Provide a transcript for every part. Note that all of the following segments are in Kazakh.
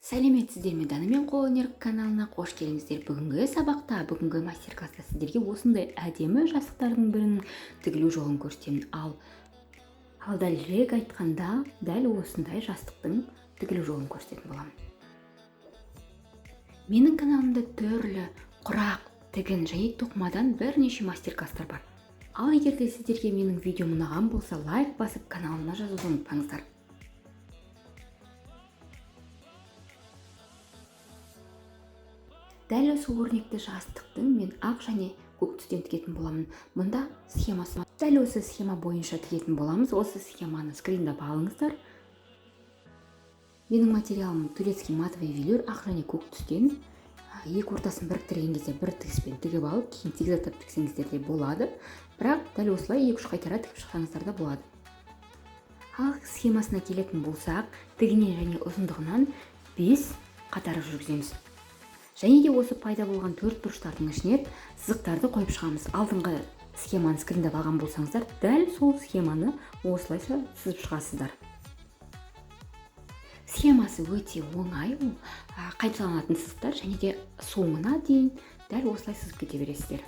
Сәлеметсіздер ме? Дана мен қолөнер каналына қош келдіңіздер. Бүгінгі сабақта, бүгінгі мастер-класста сіздерге осындай әдемі жастықтардың бірінің тігілу жолын көрсетемін. Ал дәлірек айтқанда, дәл осындай жастықтың тігілу жолын көрсететін боламын. Менің каналымда түрлі құрақ, тігін және тоқымадан бірнеше мастер-кластар бар. Ал егер де сіздерге менің видеом ұнаған болса, лайк басып каналыма жазуды ұмытпаңыздар. Дәл осы өрнекті жастықтың мен ақ және көк түстен тігетін боламын. Мұнда схемасы. Дәл осы схема бойынша тігетін боламыз. Осы схеманы скриндап алыңыздар. Менің материалым турецкий матовый велюр ақ және көк түстен. Екі ортасын біріктірген кезде бір тігіспен тігіп алып, кейін тегізатып тіксеңіздер де болады. Бірақ дәл осылай 2-3 қайтара тігіп шықсаңыздар да болады. Ал схемасына келетін болсақ, тігінен және ұзындығынан 5 қатар жүргіземіз. Және де осы пайда болған 4 бұрыштардың ішіне сызықтарды қойып шығамыз. Алдыңғы схеманы скриндап алған болсаңыздар, дәл сол схеманы осылайша сызып шығасыздар. Схемасы өте оңай, қайталанатын сызықтар және де соңына дейін дәл осылай сызып кете бересіздер.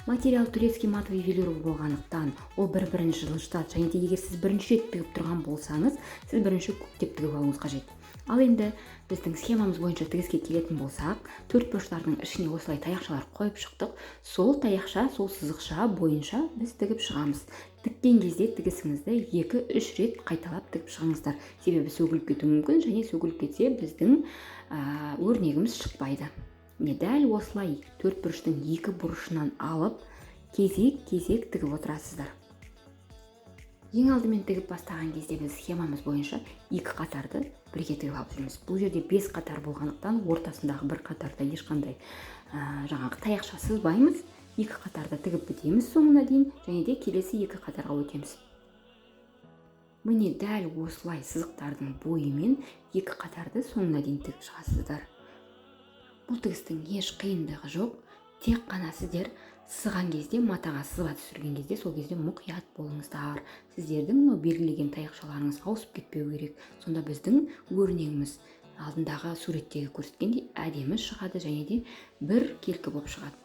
Материал турецкий матовый велюр болғандықтан ол бір-бірін жылжытады, және де егер сіз бірінші рет тігіп тұрған болсаңыз, сіз бірінші көктеп тігіп алуыңыз қажет. Ал енді біздің схемамыз бойынша тігіске келетін болсақ, 4 бұрыштардың ішіне осылай таяқшалар қойып шықтық. Сол таяқша, сол сызықша бойынша біз тігіп шығамыз. Тіккен кезде тігісіңізді 2-3 рет қайталап тігіп шығыңыздар. Себебі сөгіліп кетуі мүмкін, және сөгіліп кетсе біздің өрнегіміз шықпайды. Дәл осылай 4 бұрыштың 2 бұрышынан алып, кезек-кезек тігіп отырасыздар. Ең алдымен тігіп бастаған кезде біз схемамыз бойынша 2 қатарды бірге тігіп алып жүрміз. Бұл жерде 5 қатар болғандықтан ортасындағы бір қатарда ешқандай таяқша сызбаймыз. 2 қатарда тігіп бітеміз соңына дейін, және де келесі 2 қатарға өтеміз. Міне дәл осылай сызықтардың бойымен 2 қатарды соңына дейін тігіп шығасыздар. Бұл тігістің еш қиындығы жоқ. Тек қана сіздер сызған кезде, матаға сызба түсірген кезде, сол кезде мұқият болыңыздар. Сіздердің белгілеген таяқшаларыңыз ауысып кетпеу керек. Сонда біздің өрнегіміз алдындағы суреттегі көрсеткендей әдемі шығады, және де бір келкі болып шығады.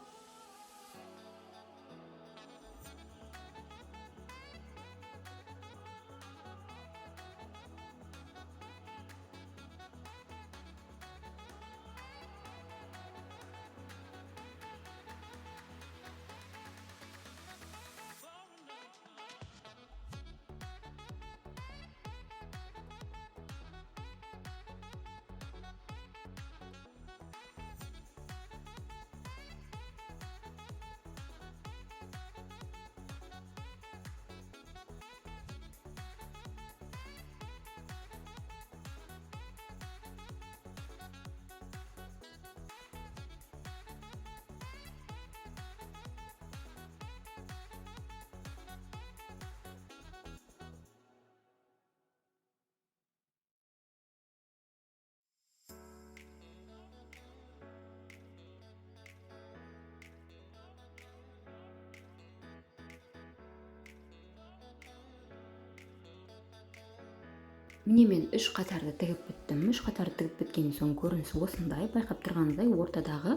Міне мен 3 қатарды тігіп біттім. 3 қатарды тігіп біткеннен соң көрінісі осындай. Байқап тұрғаныңыздай ортадағы,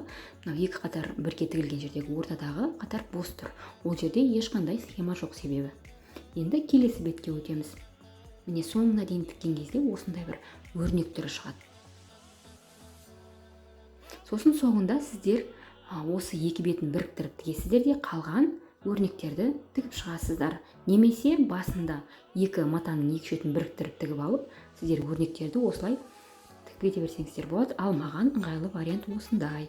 2 қатар бірге тігілген жердегі ортадағы қатар бос тұр. Ол жерде ешқандай схема жоқ себебі. Енді келесі бетке өтеміз. Міне соңына дейін тіккен кезде осындай бір өрнек түрі шығады. Сосын соңында сіздер осы 2 бетін біріктіріп тігесіздер де қалған өрнектерді тігіп шығасыздар. Немесе басында 2 матаның 2 шетін біріктіріп тігіп алып, сіздер өрнектерді осылай тігіп кете берсеңіздер болады. Ал маған ыңғайлы вариант осындай.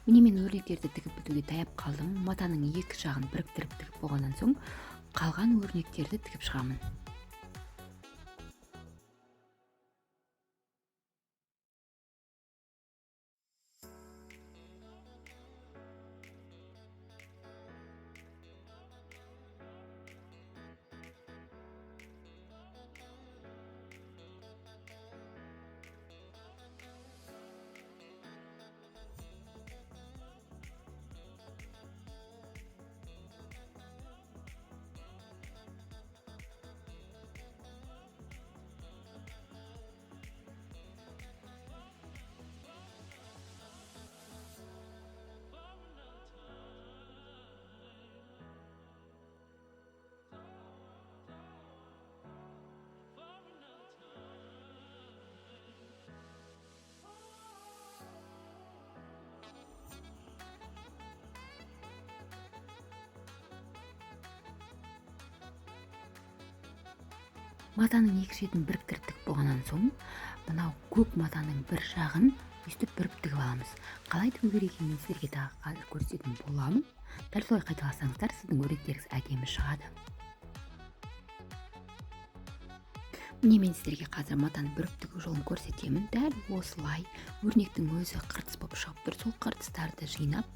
міне мен өрнектерді тігіп бітуге таяп қалдым. Матаның екі жағын біріктіріп тігіп болғаннан соң қалған өрнектерді тігіп шығамын. Матаның екі шетін біріктіріп тігіп болғаннан соң мынау көк матаның бір жағын өстіп біріп тігіп аламыз. Қалай тігу керек екенін мен сіздерге тағы қазір көрсететін боламын. Дәл солай қайталасаңыздар сіздің өрнектеріңіз әдемі шығады. Міне мен сіздерге қазір матаны біріп тігу жолын көрсетемін. Дәл осылай өрнектің өзі қыртыс болып шығып тұр. Сол қыртыстарды жинап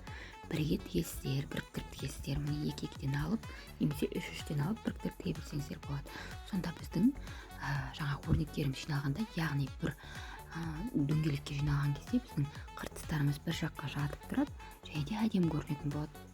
бірге тігесіздер, біріктіріп тігесіздер. Міне екі-екіден алып, немесе үш-үштен алып біріктіріп тіге берсеңіздер болады. Сонда біздің жаңағы өрнектеріміз жиналғанда, яғни бір дөңгелекке жиналған кезде біздің қыртыстарымыз бір жаққа жатып тұрады, және де әдемі көрінетін болады.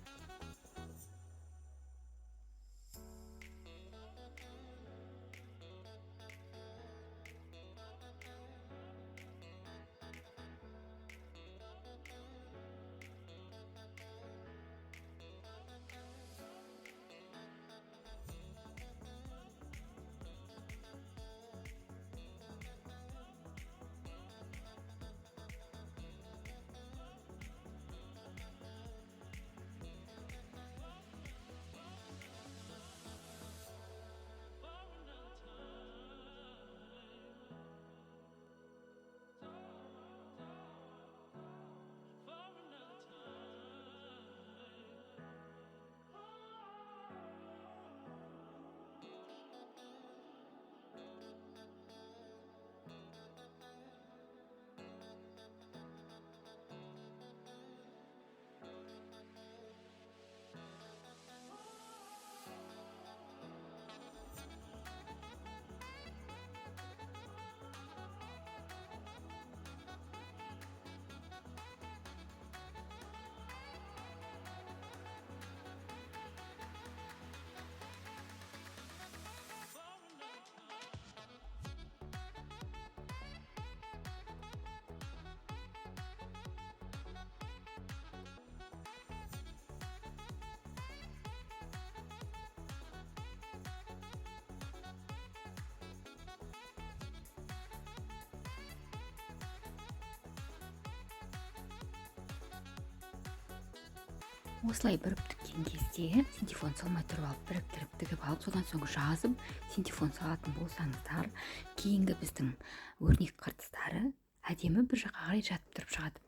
Осылай біріп тіккен кезде синтефон салмай тұрып алып біріктіріп тігіп алып, содан соң жазып синтефон салатын болсаңыздар, кейінгі біздің өрнек қыртыстары әдемі бір жаққа қарай жатып тұрып шығады.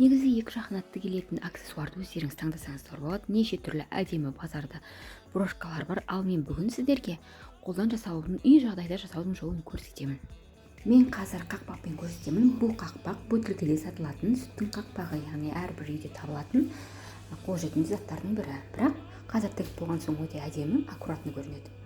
Негізі екі жағына тігілетін аксессуарды өздеріңіз таңдасаңыздар болады. Неше түрлі әдемі базарда брошкалар бар, ал мен бүгін сіздерге қолдан жасаудың, үй жағдайда жасаудың жолын көрсетемін. Мен қазір қақпақпен көрсетемін. Бұл қақпақ бөтелкеде сатылатын сүттің қақпағы, яғни әрбір үйде табылатын қолжетімді заттардың бірі. Бірақ қазір тігіп болған соң өте әдемі, аккуратны көрінеді.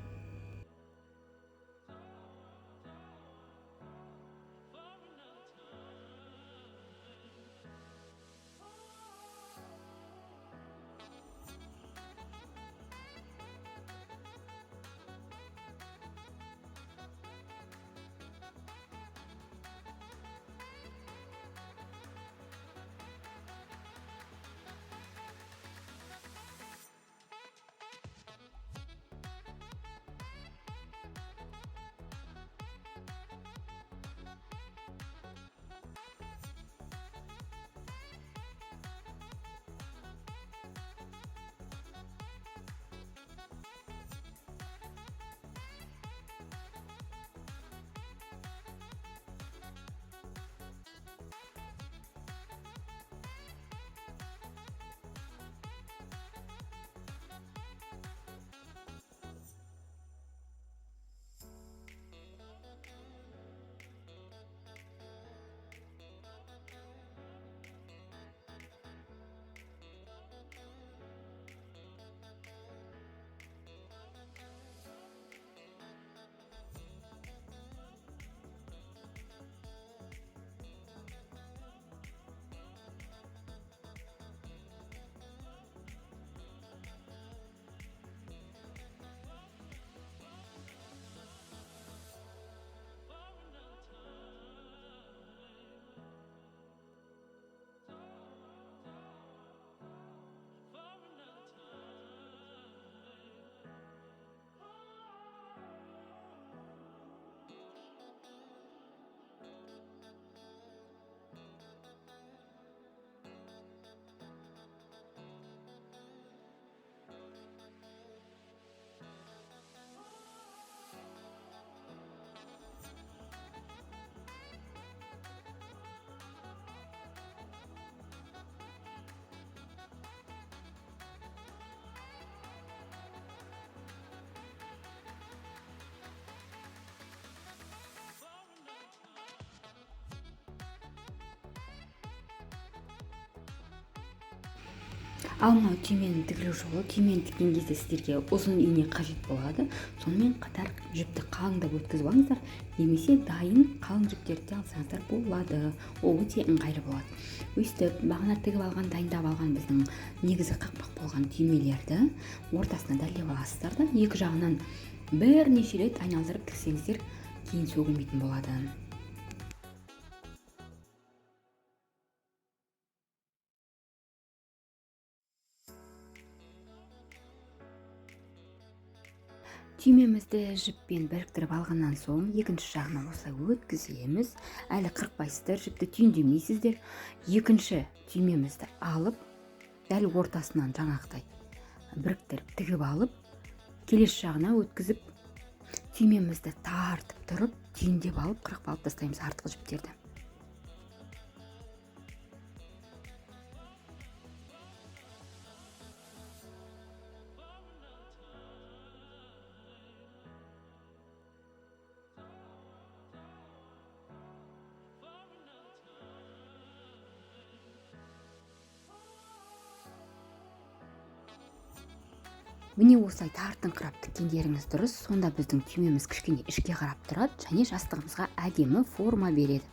ал мынау түйменің тігілу жолы, түймені тіккен кезде сіздерге ұзын ине қажет болады. Сонымен қатар жіпті қалыңдап өткізіп алыңыздар, немесе дайын қалың жіптерді де алсаңыздар болады. Ол өте ыңғайлы болады. Өйстіп бағана тігіп алған, дайындап алған біздің негізі қақпақ болған түймелерді ортасына дәлдеп аласыздар да екі жағынан бірнеше рет айналдырып тіксеңіздер кейін сөгілмейтін болады. Түймемізді жіппен біріктіріп алғаннан соң екінші жағына осылай өткіземіз. Әлі қырықпайсыздар, жіпті түйіндемейсіздер. Екінші түймемізді алып, дәл ортасынан жаңағыдай біріктіріп тігіп алып, келесі жағына өткізіп, түймемізді тартып тұрып, түйіндеп алып, қырқып алып тастаймыз артқы жіптерді. Міне осылай тартыңқырап тіккендеріңіз дұрыс. Сонда біздің түймеміз кішкене ішке қарап тұрады және жастығымызға әдемі форма береді.